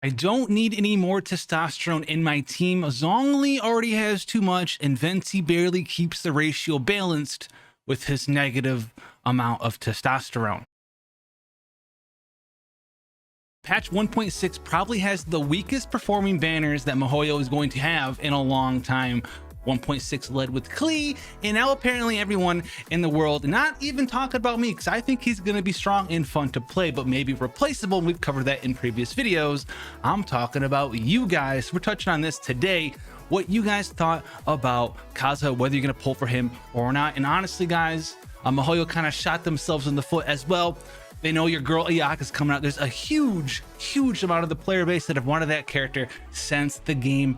I don't need any more testosterone in my team. Zhongli already has too much, and Venti barely keeps the ratio balanced with his negative amount of testosterone. Patch 1.6 probably has the weakest performing banners that MiHoYo is going to have in a long time. 1.6 led with Klee, and now apparently everyone in the world not even talking about me, because I think he's going to be strong and fun to play, but maybe replaceable. We've covered that in previous videos. I'm talking about you guys. We're touching on this today, what you guys thought about Kazuha, whether you're going to pull for him or not. And honestly guys, MiHoYo kind of shot themselves in the foot as well. They know your girl Ayaka's coming out. There's a huge amount of the player base that have wanted that character since the game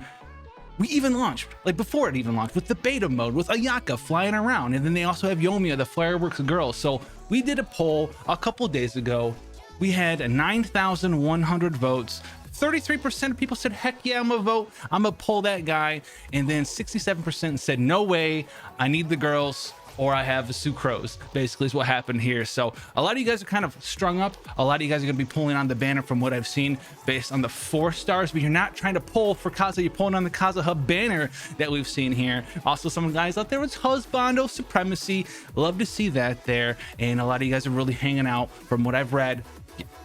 we even launched, like before it even launched, with the beta mode, with Ayaka flying around. And then they also have Yoimiya, the fireworks girl. So we did a poll a couple days ago. We had 9,100 votes. 33% of people said, heck yeah, I'm gonna vote. I'm gonna pull that guy. And then 67% said, no way, I need the girls, or I have the Sucrose, basically is what happened here. So a lot of you guys are kind of strung up. A lot of you guys are going to be pulling on the banner from what I've seen based on the 4 stars, but you're not trying to pull for Kazuha. You're pulling on the Kazuha banner that we've seen here. Also, some guys out there with husbando supremacy. Love to see that there. And a lot of you guys are really hanging out from what I've read.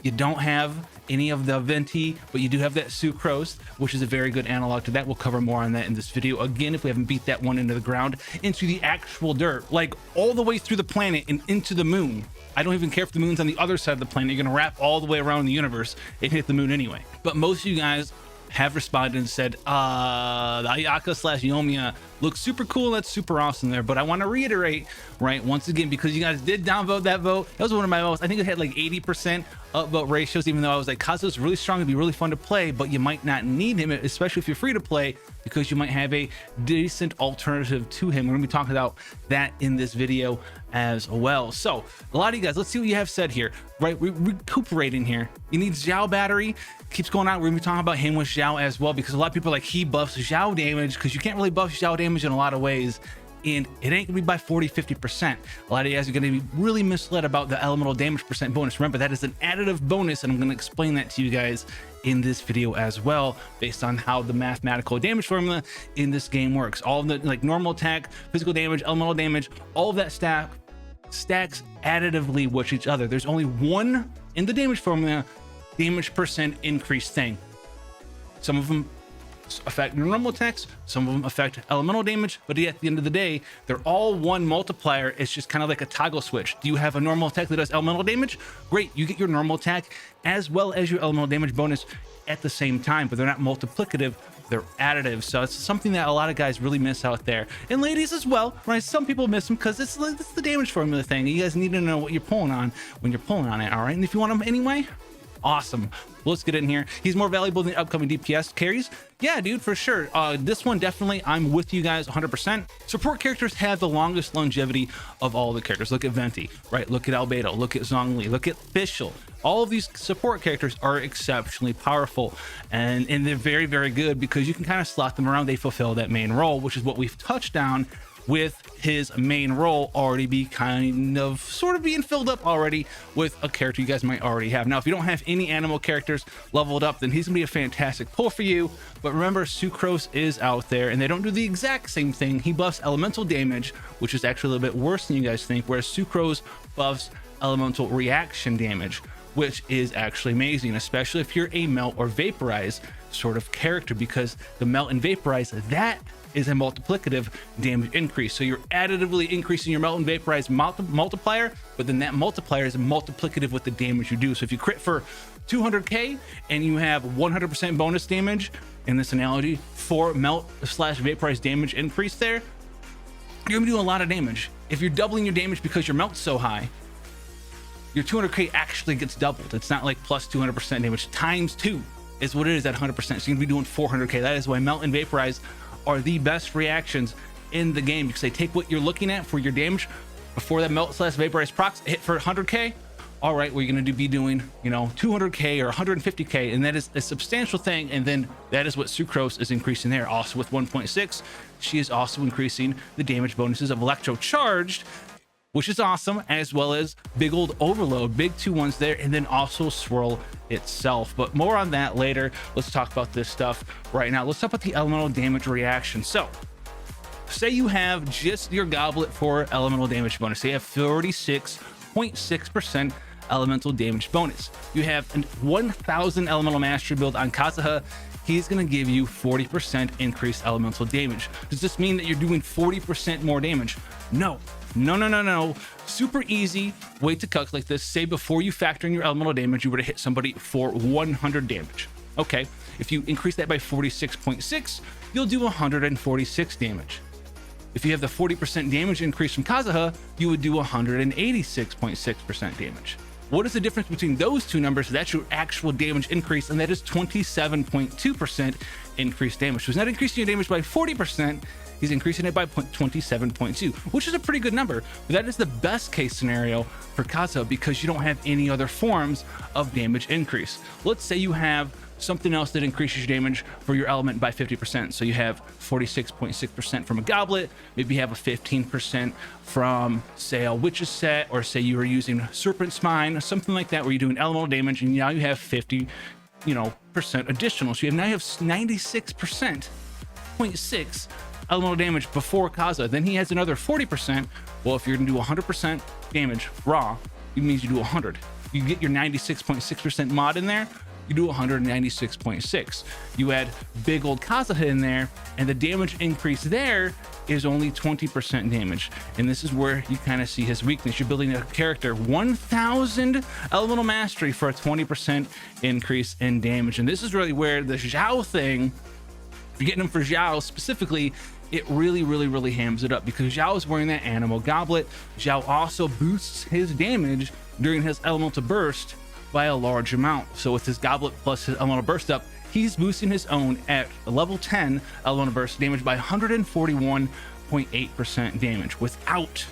You don't have any of the Venti, but you do have that Sucrose, which is a very good analog to that. We'll cover more on that in this video. Again, if we haven't beat that one into the ground, into the actual dirt, like all the way through the planet and into the moon. I don't even care if the moon's on the other side of the planet. You're gonna wrap all the way around the universe and hit the moon anyway. But most of you guys have responded and said, the Ayaka / Yoimiya looks super cool. That's super awesome there. But I want to reiterate, right, once again, because you guys did downvote that vote. That was one of my most, I think it had like 80% upvote ratios, even though I was like, Kazuha's really strong, it'd be really fun to play, but you might not need him, especially if you're free to play, because you might have a decent alternative to him. We're gonna be talking about that in this video as well. So a lot of you guys, let's see what you have said here, right? We're recuperating here. You need Xiao battery, keeps going out. We're gonna be talking about him with Xiao as well, because a lot of people are like, he buffs Xiao damage, because you can't really buff Xiao damage in a lot of ways, and it ain't gonna be by 40-50%. A lot of you guys are gonna be really misled about the elemental damage percent bonus. Remember, that is an additive bonus, and I'm gonna explain that to you guys in this video as well, based on how the mathematical damage formula in this game works. All of the like normal attack, physical damage, elemental damage, all of that stacks additively with each other. There's only one in the damage formula damage percent increase thing. Some of them affect normal attacks, some of them affect elemental damage, but at the end of the day, they're all one multiplier. It's just kind of like a toggle switch. Do you have a normal attack that does elemental damage? Great, you get your normal attack as well as your elemental damage bonus at the same time, but they're not multiplicative, they're additive. So it's something that a lot of guys really miss out there, and ladies as well, right? Some people miss them because it's the damage formula thing. You guys need to know what you're pulling on when you're pulling on it, all right? And if you want them anyway, awesome. Let's get in here. He's more valuable than upcoming DPS carries. Yeah, dude, for sure. This one, definitely, I'm with you guys 100%. Support characters have the longest longevity of all the characters. Look at Venti, right? Look at Albedo, look at Zhongli, look at Fischl. All of these support characters are exceptionally powerful, and they're very, very good because you can kind of slot them around. They fulfill that main role, which is what we've touched on with his main role already be kind of sort of being filled up already with a character you guys might already have. Now, if you don't have any Anemo characters leveled up, then he's gonna be a fantastic pull for you. But remember, Sucrose is out there, and they don't do the exact same thing. He buffs elemental damage, which is actually a little bit worse than you guys think, whereas Sucrose buffs elemental reaction damage, which is actually amazing, especially if you're a melt or vaporize sort of character, because the melt and vaporize, that is a multiplicative damage increase. So you're additively increasing your melt and vaporize multiplier, but then that multiplier is multiplicative with the damage you do. So if you crit for 200k and you have 100% bonus damage in this analogy for melt / vaporize damage increase there, you're gonna be doing a lot of damage. If you're doubling your damage because your melt's so high, your 200k actually gets doubled. It's not like plus 200% damage times 2 is what it is at 100%. So you're gonna be doing 400k. That is why melt and vaporize are the best reactions in the game, because they take what you're looking at for your damage before that melt / vaporize procs hit for 100k. All right, we're going to be doing, you know, 200k or 150k, and that is a substantial thing. And then that is what Sucrose is increasing there. Also with 1.6, she is also increasing the damage bonuses of Electro Charged, which is awesome, as well as big old overload, big 2 ones there, and then also swirl itself. But more on that later. Let's talk about this stuff right now. Let's talk about the elemental damage reaction. So say you have just your goblet for elemental damage bonus. Say you have 36.6% elemental damage bonus. You have an 1000 elemental mastery build on Kazuha. He's going to give you 40% increased elemental damage. Does this mean that you're doing 40% more damage? No. Super easy way to calculate this. Say before you factor in your elemental damage, you were to hit somebody for 100 damage. Okay, if you increase that by 46.6, you'll do 146 damage. If you have the 40% damage increase from Kazuha, you would do 186.6% damage. What is the difference between those two numbers? That's your actual damage increase, and that is 27.2% increased damage. So he's not increasing your damage by 40%, he's increasing it by 27.2, which is a pretty good number. But that is the best case scenario for Kazuha because you don't have any other forms of damage increase. Let's say you have something else that increases your damage for your element by 50%. So you have 46.6% from a goblet, maybe you have a 15% from, say, a witch's set, or say you were using serpent spine, something like that, where you're doing elemental damage, and now you have 50% additional. So now you have 96.6 elemental damage before Kazuha. Then he has another 40%. Well, if you're gonna do 100% damage raw, it means you do 100. You get your 96.6% mod in there, you do 196.6. You add big old Kazuha in there, and the damage increase there is only 20% damage. And this is where you kind of see his weakness. You're building a character 1000 elemental mastery for a 20% increase in damage. And this is really where the Xiao thing, if you're getting him for Xiao specifically, it really hams it up, because Xiao is wearing that Anemo goblet. Xiao also boosts his damage during his elemental burst by a large amount. So with his goblet plus his elemental burst up, he's boosting his own at level 10 elemental burst damage by 141.8% damage without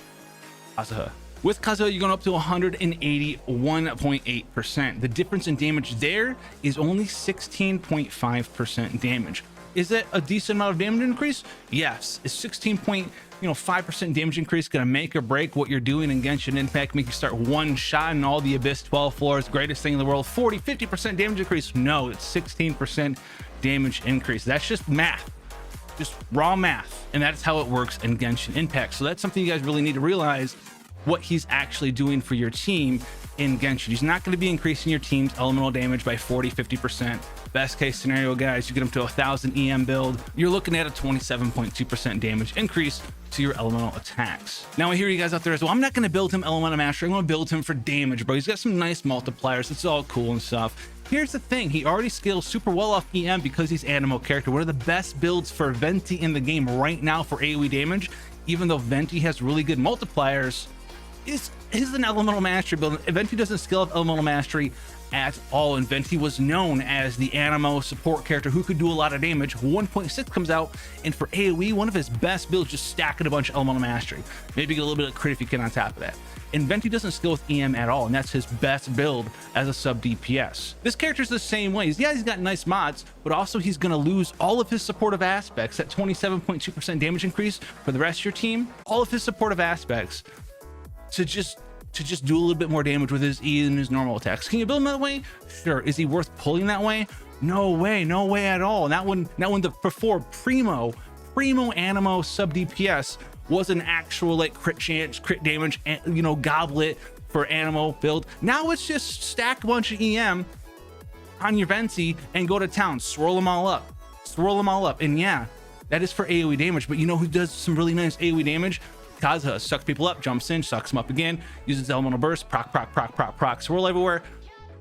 Kazuha. With Kazuha, you're going up to 181.8%. The difference in damage there is only 16.5% damage. Is that a decent amount of damage increase? Yes. Is 16.5% damage increase going to make or break what you're doing in Genshin Impact, make you start one-shotting all the Abyss 12 floors, greatest thing in the world, 50% damage increase? No, it's 16% damage increase. That's just math, just raw math, and that's how it works in Genshin Impact. So that's something you guys really need to realize, what he's actually doing for your team in Genshin. He's not going to be increasing your team's elemental damage by 40-50%. Best case scenario, guys, you get him to 1000 EM build, you're looking at a 27.2% damage increase to your elemental attacks. Now I hear you guys out there as well, I'm not going to build him elemental mastery, I'm going to build him for damage, bro. He's got some nice multipliers, it's all cool and stuff. Here's the thing, he already scales super well off EM because he's Anemo character. One of the best builds for Venti in the game right now for AoE damage, even though Venti has really good multipliers, is an elemental mastery build. Venti doesn't scale up elemental mastery at all, and Venti was known as the Anemo support character who could do a lot of damage. 1.6 comes out, and for AoE, one of his best builds, just stacking a bunch of elemental mastery, maybe get a little bit of crit if you can on top of that. And Venti doesn't scale with EM at all, and that's his best build as a sub DPS. This character's the same way. He's got nice mods, but also he's going to lose all of his supportive aspects. That 27.2% damage increase for the rest of your team, all of his supportive aspects, to just do a little bit more damage with his E and his normal attacks. Can you build him that way? Sure. Is he worth pulling that way? No way at all. That one before primo Anemo sub DPS was an actual like crit chance, crit damage, and goblet for Anemo build. Now it's just stack a bunch of EM on your Venti and go to town, swirl them all up, and yeah, that is for AoE damage. But you know who does some really nice AoE damage? Kazuha. Sucks people up, jumps in, sucks them up again, uses elemental burst, proc, swirl everywhere.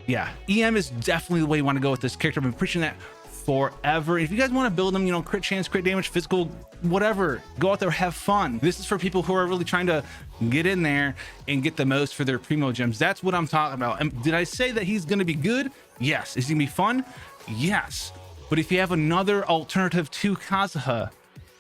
Yeah, EM is definitely the way you want to go with this character. I've been preaching that forever. If you guys want to build them, crit chance, crit damage, physical, whatever, go out there, have fun. This is for people who are really trying to get in there and get the most for their primo gems. That's what I'm talking about. And did I say that he's going to be good? Yes. Is he going to be fun? Yes. But if you have another alternative to Kazuha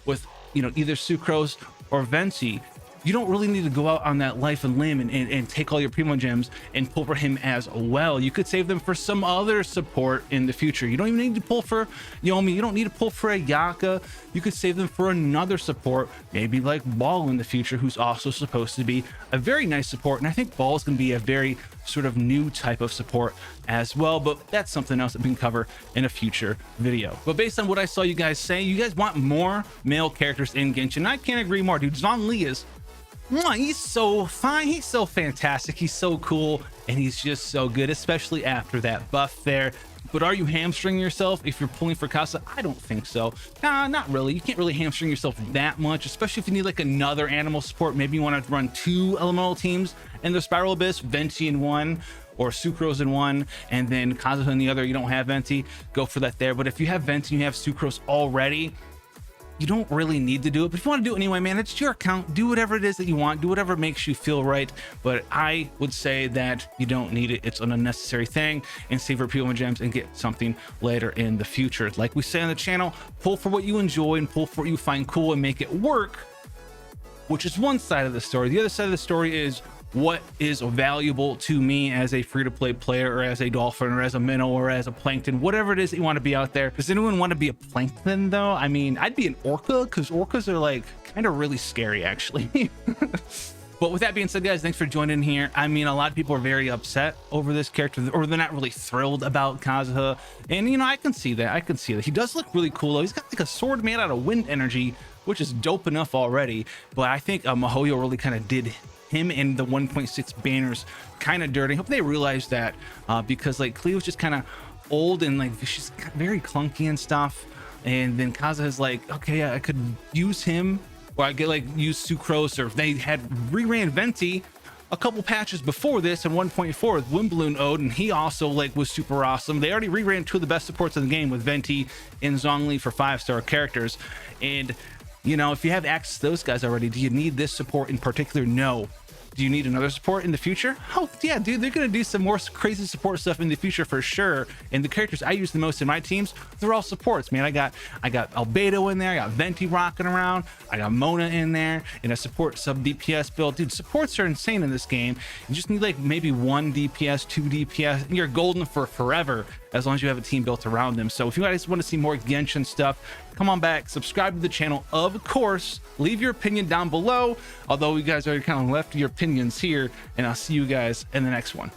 with either Sucrose or Venti, you don't really need to go out on that life and limb and take all your primo gems and pull for him as well. You could save them for some other support in the future. You don't even need to pull for Yomi. You don't need to pull for a Yaka. You could save them for another support, maybe like Ball in the future, who's also supposed to be a very nice support. And I think Ball is going to be a very sort of new type of support as well, but that's something else that we can cover in a future video. But based on what I saw you guys say, you guys want more male characters in Genshin. I can't agree more, dude. Zhongli is, he's so fine, he's so fantastic, he's so cool, and he's just so good, especially after that buff there. But are you hamstringing yourself if you're pulling for Kazuha? I don't think so. Nah, not really. You can't really hamstring yourself that much, especially if you need like another animal support. Maybe you want to run 2 elemental teams in the Spiral Abyss, Venti in one, or Sucrose in one, and then Kazuha in the other. You don't have Venti, go for that there. But if you have Venti and you have Sucrose already, you don't really need to do it. But if you want to do it anyway, man, it's your account. Do whatever it is that you want. Do whatever makes you feel right. But I would say that you don't need it. It's an unnecessary thing, and save your primo gems and get something later in the future. Like we say on the channel, pull for what you enjoy and pull for what you find cool and make it work, which is one side of the story. The other side of the story is what is valuable to me as a free-to-play player, or as a dolphin, or as a minnow, or as a plankton, whatever it is that you want to be out there. Does anyone want to be a plankton though? I mean, I'd be an orca, because orcas are like kind of really scary actually. But with that being said, guys, thanks for joining here. I mean, a lot of people are very upset over this character, or they're not really thrilled about Kazuha, and you know, I can see that. I can see that. He does look really cool though. He's got like a sword made out of wind energy, which is dope enough already. But I think Mihoyo really kind of did him and the 1.6 banners kind of dirty. I hope they realize that, because like Cleo's just kind of old and like she's very clunky and stuff, and then Kazuha's like, okay, yeah, I could use him, or I could like use Sucrose, or if they had reran Venti a couple patches before this in 1.4 with Wind Balloon Ode, and he also like was super awesome. They already reran 2 of the best supports in the game with Venti and Zhongli for 5-star characters. And you know, if you have access to those guys already, do you need this support in particular? No. Do you need another support in the future? Oh yeah, dude, they're gonna do some more crazy support stuff in the future for sure. And the characters I use the most in my teams, they're all supports, man. I got Albedo in there, I got Venti rocking around, I got Mona in there, and a support sub DPS build. Dude, supports are insane in this game. You just need like maybe 1 DPS, 2 DPS, and you're golden for forever as long as you have a team built around them. So if you guys want to see more Genshin stuff, come on back, subscribe to the channel, of course, leave your opinion down below, although you guys already kind of left your opinions here, and I'll see you guys in the next one.